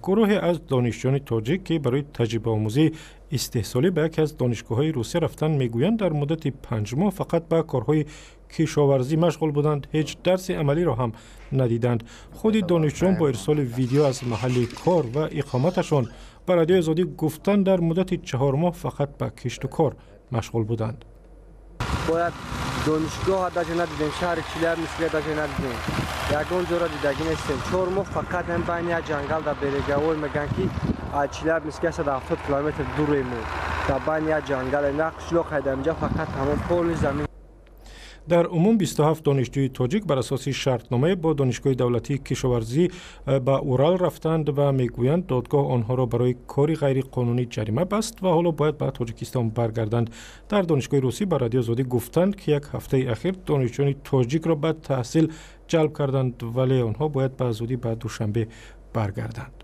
گروهی از دانشجویان تاجیک که برای تجربه آموزی استحصالی به یکی از دانشگاه‌های روسیه رفتن میگویند در مدت 5 ماه فقط به کارهای کشاورزی مشغول بودند، هیچ درس عملی را هم ندیدند. خود دانشجویان با ارسال ویدیو از محل کار و اقامتشان به رادیو آزادی گفتند در مدت 4 ماه فقط به کشت و کار مشغول بودند. باید دانشگاه داشته ندیدیم، شهر چیلر مثل داشته ندیدیم، یکون جورا دیدگی نیستیم. 4 ماه فقط هم بین یک جنگل در بریگاوی میگن که چیلر مثل 170 کیلومتر دوریمون در بین یک جنگل نقشلوق هست. اینجا فقط همون پول زمین. در عموم 27 دانشجوی تاجیک بر اساس شرطنامه با دانشگاه دولتی کشاورزی به اورال رفتند و میگویند دادگاه آنها را برای کاری غیر قانونی جریمه بست و حالا باید به تاجیکستان برگردند. در دانشگاه روسی به رادیو آزادی گفتند که یک هفته اخیر دانشجویان تاجیک را به تحصیل جلب کردند ولی آنها باید به زودی به دوشنبه برگردند.